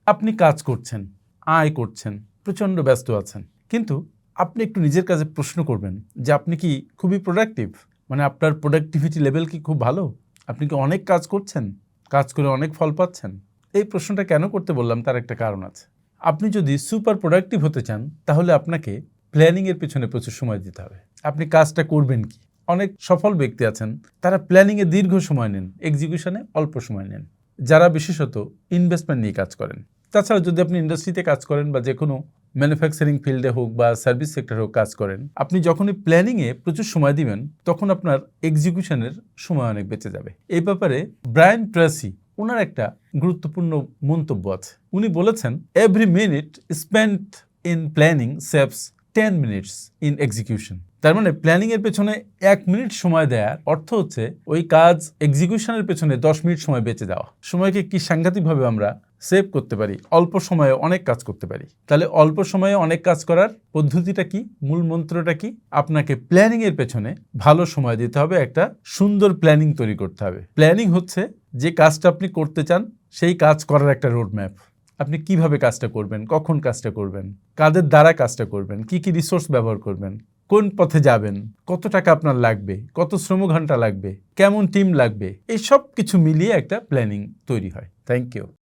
আপনি কাজ করছেন, আয় করছেন, প্রচণ্ড ব্যস্ত আছেন, কিন্তু আপনি একটু নিজের কাছে প্রশ্ন করবেন যে আপনি কি খুবই প্রোডাক্টিভ, মানে আপনার প্রোডাক্টিভিটি লেভেল কি খুব ভালো, আপনি কি অনেক কাজ করছেন, কাজ করে অনেক ফল পাচ্ছেন। এই প্রশ্নটা কেন করতে বললাম তার একটা কারণ আছে। আপনি যদি সুপার প্রোডাক্টিভ হতে চান তাহলে আপনাকে প্ল্যানিংয়ের পেছনে প্রচুর সময় দিতে হবে। আপনি কাজটা করবেন কি, অনেক সফল ব্যক্তি আছেন তারা প্ল্যানিংয়ে দীর্ঘ সময় নেন, এক্সিকিউশনে অল্প সময় নেন, যারা বিশেষত ইনভেস্টমেন্ট নিয়ে কাজ করেন। তাছাড়া যদি আপনি ইন্ডাস্ট্রিতে কাজ করেন বা যে কোনো ম্যানুফ্যাকচারিং ফিল্ডে হোক বা সার্ভিস সেক্টরে হোক কাজ করেন, আপনি যখনই প্ল্যানিংয়ে প্রচুর সময় দিবেন তখন আপনার এক্সিকিউশনের সময় অনেক বেঁচে যাবে। এই ব্যাপারে ব্রায়ান ট্রেসি ওনার একটা গুরুত্বপূর্ণ মন্তব্য আছে। উনি বলেছেন, every minute spent in planning saves 10 minutes in execution. তার মানে প্ল্যানিং এর পেছনে 1 মিনিট সময় দেওয়ার অর্থ হচ্ছে ওই কাজ এক্সিকিউশনের পেছনে 10 মিনিট সময় বেঁচে যাওয়া। সময়কে কি সাংঘাতিকভাবে আমরা সেভ করতে পারি, অল্প সময়ে অনেক কাজ করতে পারি। তাহলে অল্প সময়ে অনেক কাজ করার পদ্ধতিটা কি, মূল মন্ত্রটা কি? আপনাকে প্ল্যানিং এর পেছনে ভালো সময় দিতে হবে, একটা সুন্দর প্ল্যানিং তৈরি করতে হবে। প্ল্যানিং হচ্ছে যে কাজটা আপনি করতে চান সেই কাজ করার একটা রোডম্যাপ। আপনি কিভাবে কাজটা করবেন, কখন কাজটা করবেন, কাদের দ্বারা কাজটা করবেন, কি কি রিসোর্স ব্যবহার করবেন, কোন পথে যাবেন, কত টাকা আপনার লাগবে, কত শ্রমঘণ্টা লাগবে, কেমন টিম লাগবে, এই সব কিছু মিলিয়ে একটা প্ল্যানিং তৈরি হয়। Thank you.